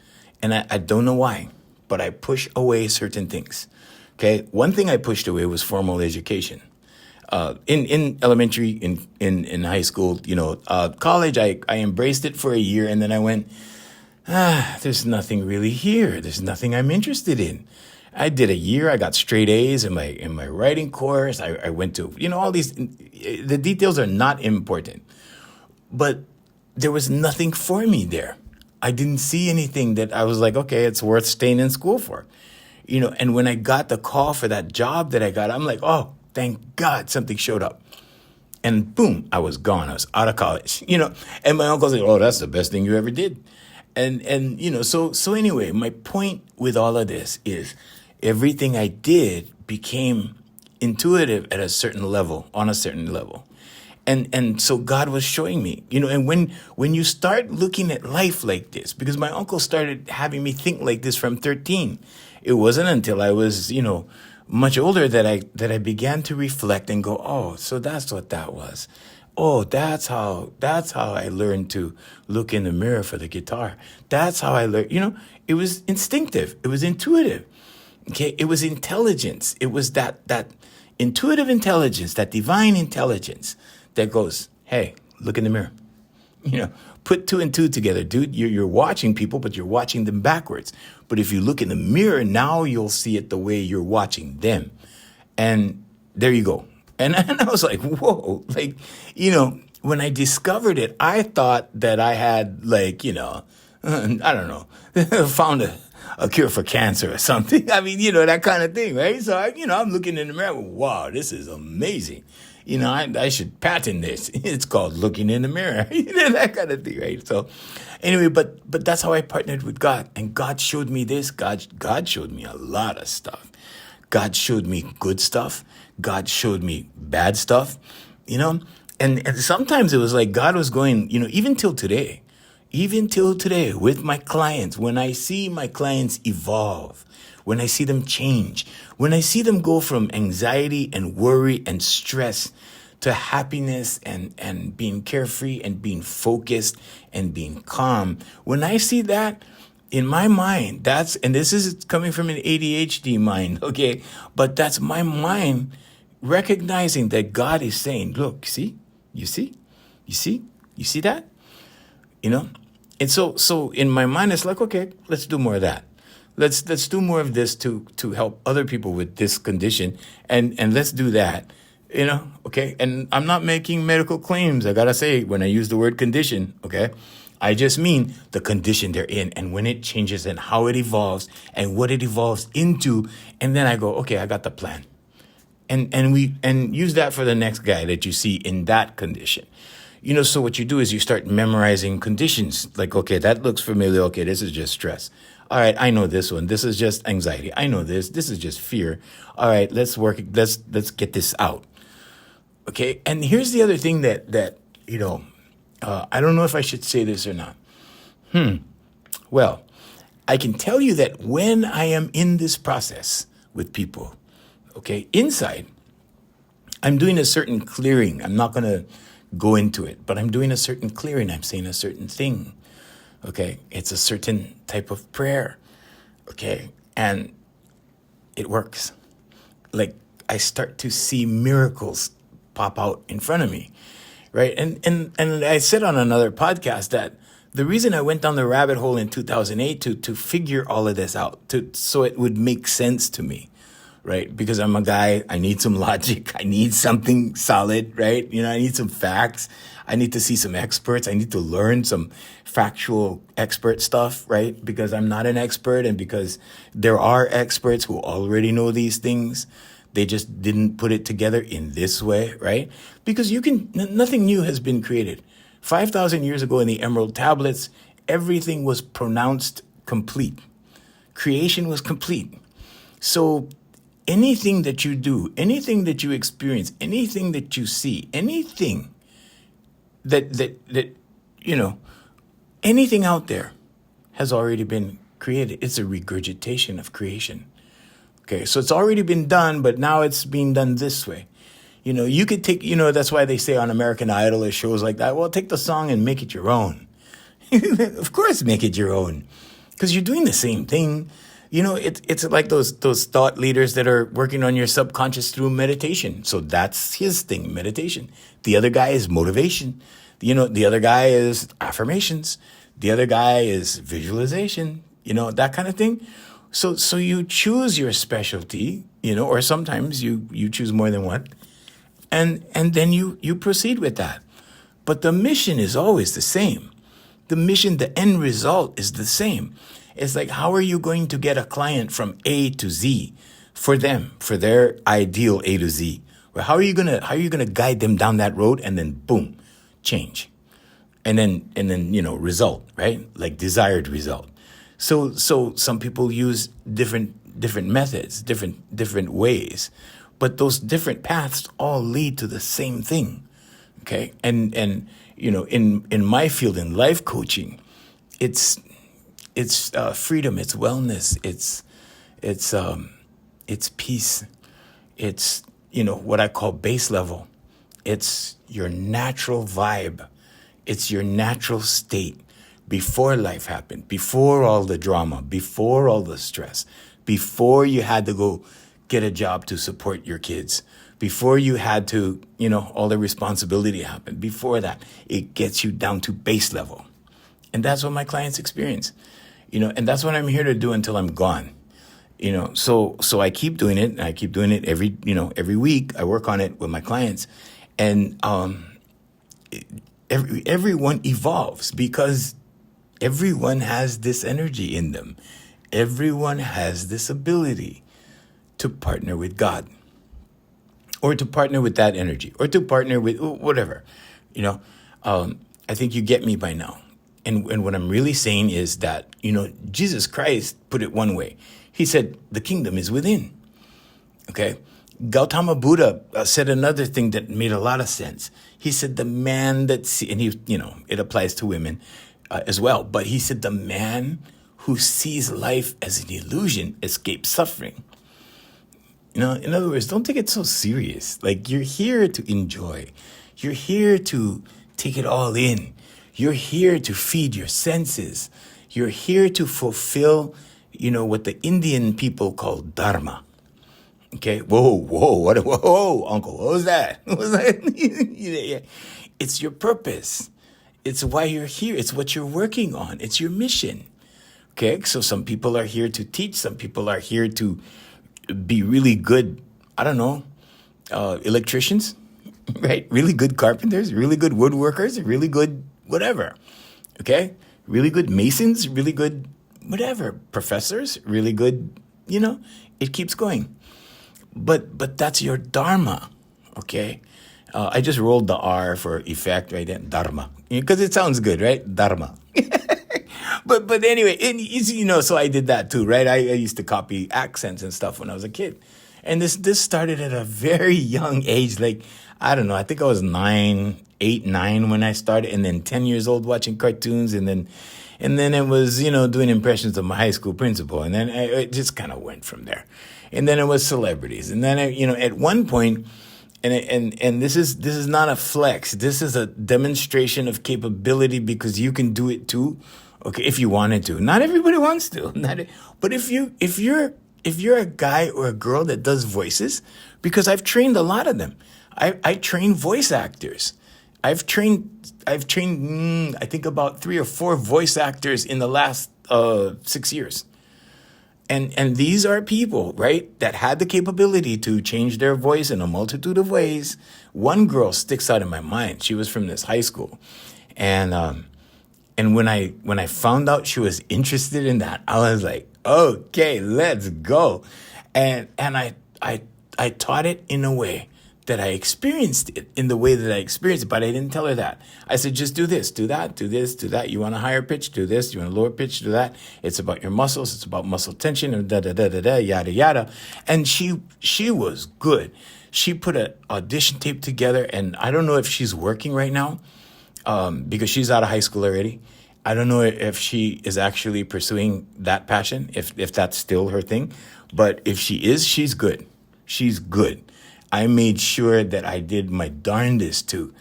And I don't know why, but I push away certain things. Okay. One thing I pushed away was formal education. In elementary, in high school, college, I embraced it for a year, and then I went, there's nothing really here. There's nothing I'm interested in. I did a year. I got straight A's in my writing course. I went to, all these, the details are not important, but there was nothing for me there. I didn't see anything that I was like, okay, it's worth staying in school for, and when I got the call for that job that I got, I'm like, oh, thank God something showed up. And boom, I was gone. I was out of college, and my uncle's like, oh, that's the best thing you ever did. And so anyway, my point with all of this is everything I did became intuitive at a certain level, on a certain level. And so God was showing me, and when you start looking at life like this, because my uncle started having me think like this from 13. It wasn't until I was, much older that I began to reflect and go, oh, so that's what that was. Oh, that's how I learned to look in the mirror for the guitar. That's how I learned, it was instinctive. It was intuitive. Okay. It was intelligence. It was that intuitive intelligence, that divine intelligence that goes, hey, look in the mirror. Put two and two together, dude. You're watching people, but you're watching them backwards. But if you look in the mirror, now you'll see it the way you're watching them. And there you go. And I was like, whoa, when I discovered it, I thought that I had I don't know, found a cure for cancer or something. I mean, that kind of thing, right? So, I'm looking in the mirror, wow, this is amazing. I should patent this. It's called looking in the mirror, that kind of thing, right? So anyway, but that's how I partnered with God. And God showed me this. God showed me a lot of stuff. God showed me good stuff. God showed me bad stuff, and sometimes it was like God was going, even till today with my clients, when I see my clients evolve, when I see them change, when I see them go from anxiety and worry and stress to happiness and being carefree and being focused and being calm, when I see that in my mind, and this is coming from an ADHD mind, okay? But that's my mind recognizing that God is saying, look, you see that? And so in my mind, it's like, okay, let's do more of that. Let's do more of this to help other people with this condition, and let's do that, okay? And I'm not making medical claims. I gotta say, when I use the word condition, okay, I just mean the condition they're in, and when it changes and how it evolves and what it evolves into, and then I go, okay, I got the plan, and use that for the next guy that you see in that condition. So what you do is you start memorizing conditions. Like, okay, that looks familiar. Okay, this is just stress. All right, I know this one. This is just anxiety. I know this. This is just fear. All right, let's work. Let's get this out. Okay, and here's the other thing that I don't know if I should say this or not. Well, I can tell you that when I am in this process with people, okay, inside, I'm doing a certain clearing. I'm not going to go into it, but I'm doing a certain clearing. I'm saying a certain thing. Okay, it's a certain type of prayer. Okay, and it works. Like, I start to see miracles pop out in front of me, right? And I said on another podcast that the reason I went down the rabbit hole in 2008 to figure all of this out, so it would make sense to me, right? Because I'm a guy, I need some logic, I need something solid, right? I need some facts, I need to see some experts, I need to learn some factual expert stuff, right? Because I'm not an expert, and because there are experts who already know these things. They just didn't put it together in this way, right? Because nothing new has been created. 5,000 years ago in the Emerald Tablets, everything was pronounced complete. Creation was complete. So anything that you do, anything that you experience, anything that you see, anything that anything out there has already been created. It's a regurgitation of creation. Okay, so it's already been done, but now it's being done this way. You could take, that's why they say on American Idol or shows like that, well, take the song and make it your own. Of course, make it your own, because you're doing the same thing. It's like those thought leaders that are working on your subconscious through meditation. So that's his thing, meditation. The other guy is motivation. The other guy is affirmations. The other guy is visualization, that kind of thing. So you choose your specialty, or sometimes you choose more than one, and then you proceed with that. But the mission is always the same. The mission, the end result is the same. It's like, how are you going to get a client from A to Z for them, for their ideal A to Z? Or how are you gonna guide them down that road, and then boom, change? and then result, right? Like desired result. So some people use different methods, different ways, but those different paths all lead to the same thing. Okay, and in my field, in life coaching, it's freedom, it's wellness, it's peace, it's what I call base level. It's your natural vibe. It's your natural state before life happened, before all the drama, before all the stress, before you had to go get a job to support your kids, before you had to, all the responsibility happened. Before that, it gets you down to base level. And that's what my clients experience, and that's what I'm here to do until I'm gone. So I keep doing it, and I keep doing it every week. I work on it with my clients, and everyone evolves because everyone has this energy in them. Everyone has this ability to partner with God, or to partner with that energy, or to partner with whatever. I think you get me by now. And what I'm really saying is that, Jesus Christ put it one way. He said, the kingdom is within. Okay? Gautama Buddha said another thing that made a lot of sense. He said, the man that and it applies to women as well. But he said, the man who sees life as an illusion escapes suffering. In other words, don't take it so serious. Like, you're here to enjoy. You're here to take it all in. You're here to feed your senses. You're here to fulfill, what the Indian people call dharma. Okay? Whoa, uncle, what was that? What was that? Yeah. It's your purpose. It's why you're here. It's what you're working on. It's your mission. Okay? So some people are here to teach. Some people are here to be really good, I don't know, electricians, right? Really good carpenters, really good woodworkers, really good whatever, okay? Really good masons, really good whatever, professors, really good, it keeps going. But that's your dharma, okay? I just rolled the R for effect right there, dharma, because it sounds good, right? Dharma. But anyway, so I did that too, right? I used to copy accents and stuff when I was a kid. And this started at a very young age. Like, I don't know, I think I was 8, 9 when I started, and then 10 years old watching cartoons. And then it was, doing impressions of my high school principal. And then it just kind of went from there. And then it was celebrities. And then, at one point, and this is not a flex. This is a demonstration of capability, because you can do it too. Okay, if you wanted to. Not everybody wants to. But if you're a guy or a girl that does voices, because I've trained a lot of them. I train voice actors. I've trained I think about 3 or 4 voice actors in the last 6 years. And these are people, right, that had the capability to change their voice in a multitude of ways. One girl sticks out in my mind. She was from this high school. And when I found out she was interested in that, I was like, okay, let's go. And I taught it in a way that I experienced it in the way that I experienced it, but I didn't tell her that. I said, just do this, do that, do this, do that. You want a higher pitch, do this. You want a lower pitch, do that. It's about your muscles. It's about muscle tension, and yada, yada. And she was good. She put an audition tape together, and I don't know if she's working right now, because she's out of high school already. I don't know if she is actually pursuing that passion, if that's still her thing. But if she is, she's good. She's good. I made sure that I did my darndest to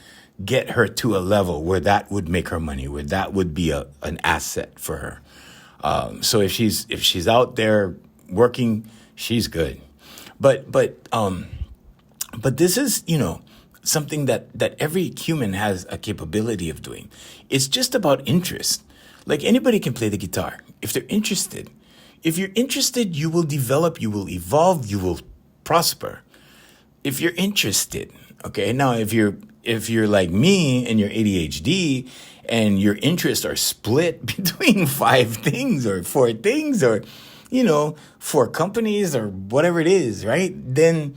get her to a level where that would make her money, where that would be an asset for her. So if she's out there working, she's good. But this is, something that every human has a capability of doing. It's just about interest. Like, anybody can play the guitar if they're interested. If you're interested, you will develop, you will evolve, you will prosper. If you're interested, okay? Now, if you're like me and you're ADHD and your interests are split between 5 things or 4 things, or 4 companies or whatever it is, right? Then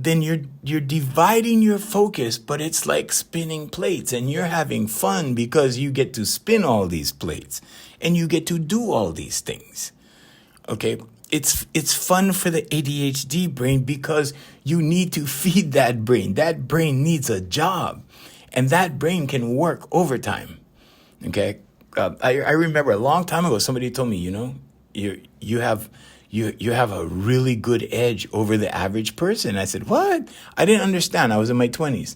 then you're dividing your focus, but it's like spinning plates, and you're having fun because you get to spin all these plates and you get to do all these things. Okay? It's fun for the ADHD brain because you need to feed that brain. That brain needs a job, and that brain can work overtime. Okay? I remember a long time ago somebody told me, you have a really good edge over the average person. I said, what? I didn't understand. I was in my 20s.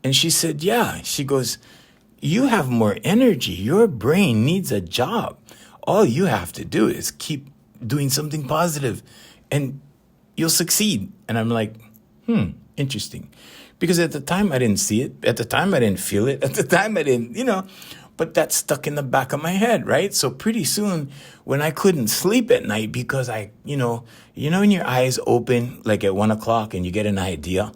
And she said, yeah. She goes, you have more energy. Your brain needs a job. All you have to do is keep doing something positive and you'll succeed. And I'm like, interesting. Because at the time I didn't see it. At the time I didn't feel it. At the time I didn't, but that stuck in the back of my head, right? So pretty soon when I couldn't sleep at night because when your eyes open like at 1 o'clock and you get an idea.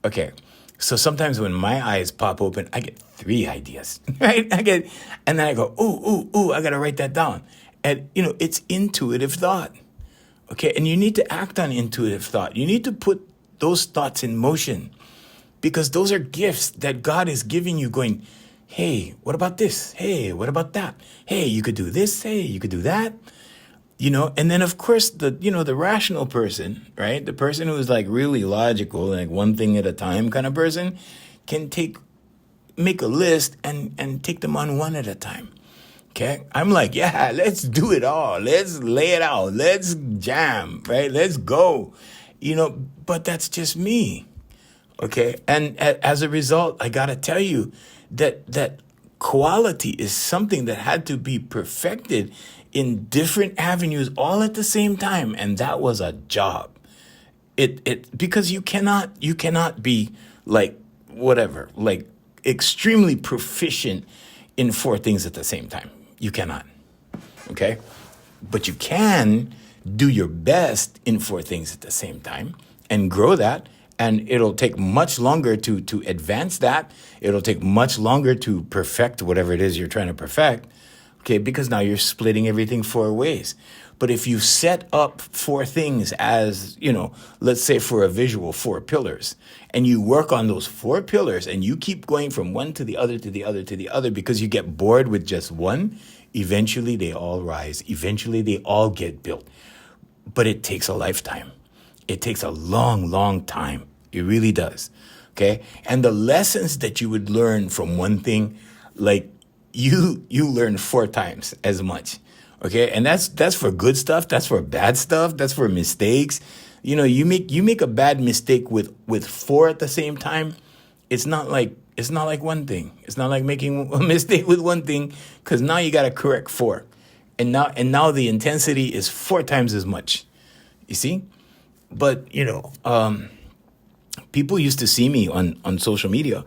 Okay. So sometimes when my eyes pop open, I get 3 ideas, right? And then I go, ooh, I got to write that down. And, it's intuitive thought. Okay. And you need to act on intuitive thought. You need to put those thoughts in motion because those are gifts that God is giving you going, hey, what about this? Hey, what about that? Hey, you could do this. Hey, you could do that. And then of course the rational person, right? The person who is like really logical, like one thing at a time kind of person can make a list and take them on one at a time. Okay. I'm like, yeah, let's do it all. Let's lay it out. Let's jam, right? Let's go, but that's just me. Okay. And as a result, I got to tell you that quality is something that had to be perfected in different avenues all at the same time. And that was a job. Because you cannot be like whatever, like extremely proficient in 4 things at the same time. You cannot. Okay. But you can do your best in 4 things at the same time and grow that. And it'll take much longer to advance that. It'll take much longer to perfect whatever it is you're trying to perfect. Okay, because now you're splitting everything 4 ways. But if you set up 4 things as, let's say for a visual, 4 pillars, and you work on those 4 pillars and you keep going from one to the other, to the other, to the other, because you get bored with just one, eventually they all rise. Eventually they all get built. But it takes a lifetime. It takes a long, long time. It really does. Okay. And the lessons that you would learn from one thing, like you learn 4 times as much. Okay. And that's for good stuff. That's for bad stuff. That's for mistakes. You make a bad mistake with 4 at the same time. It's not like one thing. It's not like making a mistake with one thing, because now you got to correct 4. And now the intensity is 4 times as much. You see? But, people used to see me on social media,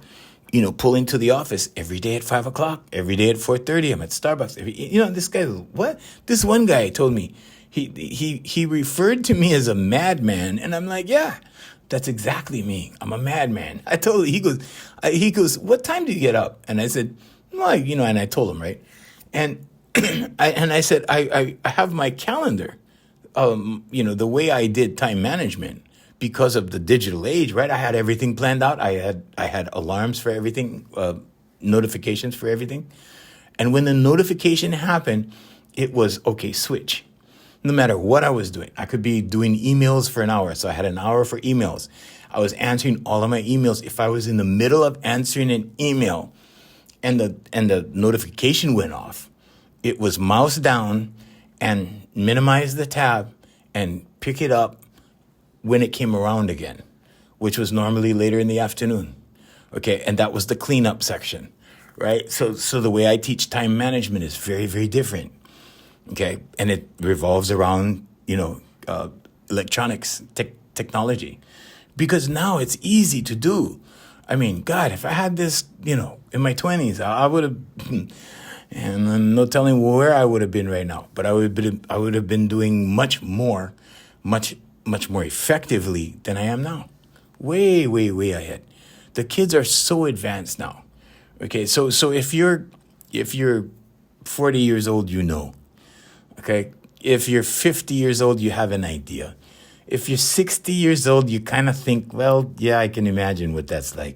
pull into the office every day at 5 o'clock, every day at 4:30. I'm at Starbucks. This guy, what? This one guy told me, he referred to me as a madman. And I'm like, yeah, that's exactly me. I'm a madman. I told him, he goes, what time do you get up? And I said, well, and I told him, right. And, I said, I have my calendar, the way I did time management. Because of the digital age, right? I had everything planned out. I had alarms for everything, notifications for everything. And when the notification happened, it was, okay, switch. No matter what I was doing. I could be doing emails for an hour. So I had an hour for emails. I was answering all of my emails. If I was in the middle of answering an email and the notification went off, it was mouse down and minimize the tab and pick it up when it came around again, which was normally later in the afternoon. Okay. And that was the cleanup section, right? So the way I teach time management is very, very different. Okay. And it revolves around, electronics, technology, because now it's easy to do. I mean, God, if I had this, in my 20s, I would have, and I'm no telling where I would have been right now, but I would have been doing much more effectively than I am now. Way, way, way ahead. The kids are so advanced now. Okay, so if you're 40 years old, okay. If you're 50 years old, you have an idea. If you're 60 years old, you kind of think, well, yeah, I can imagine what that's like,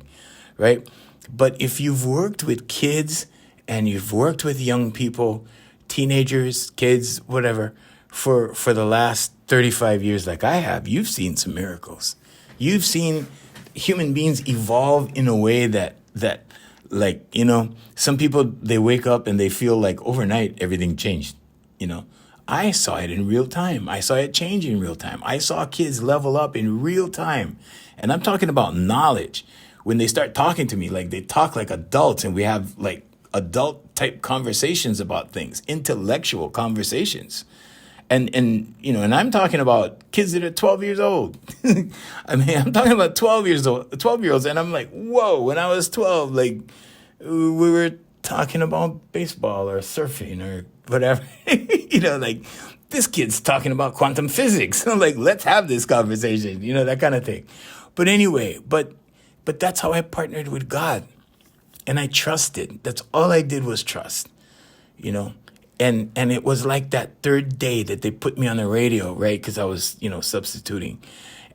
right? But if you've worked with kids and you've worked with young people, teenagers, kids, whatever, for the last 35 years like I have, you've seen some miracles. You've seen human beings evolve in a way that like, some people, they wake up and they feel like overnight everything changed, I saw it in real time. I saw it change in real time. I saw kids level up in real time. And I'm talking about knowledge. When they start talking to me, like they talk like adults and we have like adult type conversations about things, intellectual conversations. And I'm talking about kids that are 12 years old. I mean, I'm talking about 12-year-olds. And I'm like, whoa, when I was 12, like we were talking about baseball or surfing or whatever, like this kid's talking about quantum physics. I'm like, let's have this conversation, that kind of thing. But anyway, but that's how I partnered with God. And I trusted. That's all I did was trust, And it was like that third day that they put me on the radio, right? Because I was, substituting.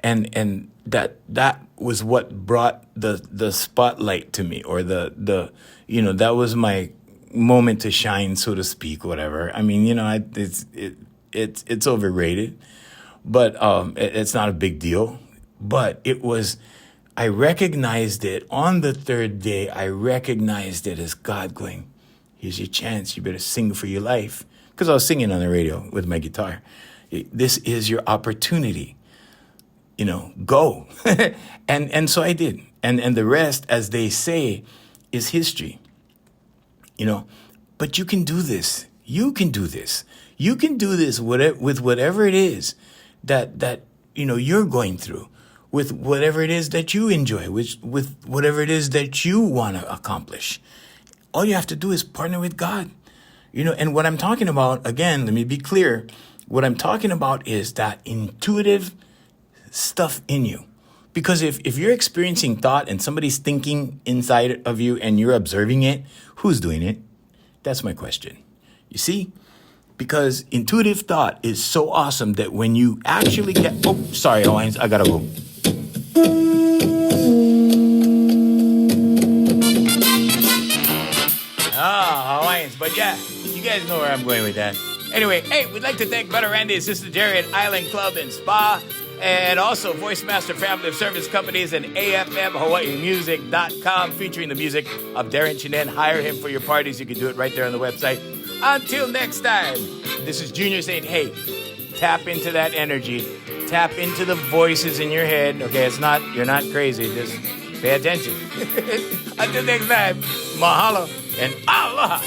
And that was what brought the spotlight to me, or the that was my moment to shine, so to speak, whatever. I mean, it's overrated, but it's not a big deal. But it was, I recognized it on the third day. I recognized it as God going, here's your chance. You better sing for your life. Because I was singing on the radio with my guitar. This is your opportunity. Go. and so I did. And the rest, as they say, is history. But you can do this. You can do this. You can do this with whatever it is that you're going through, with whatever it is that you enjoy, with whatever it is that you want to accomplish. All you have to do is partner with God. And what I'm talking about, again, let me be clear. What I'm talking about is that intuitive stuff in you. Because if you're experiencing thought and somebody's thinking inside of you and you're observing it, who's doing it? That's my question. You see? Because intuitive thought is so awesome that when you actually get... Oh, sorry, Hawaiians, I gotta go. Hawaiians, but yeah, you guys know where I'm going with that. Anyway, hey, we'd like to thank Brother Randy and Sister Jerry at Island Club and Spa, and also Voice Master Family of Service Companies and AFMHawaiiMusic.com, featuring the music of Darren Chinen. Hire him for your parties. You can do it right there on the website. Until next time, this is Junior saying, hey, tap into that energy. Tap into the voices in your head. Okay, you're not crazy. Just pay attention. Until next time, mahalo and aloha.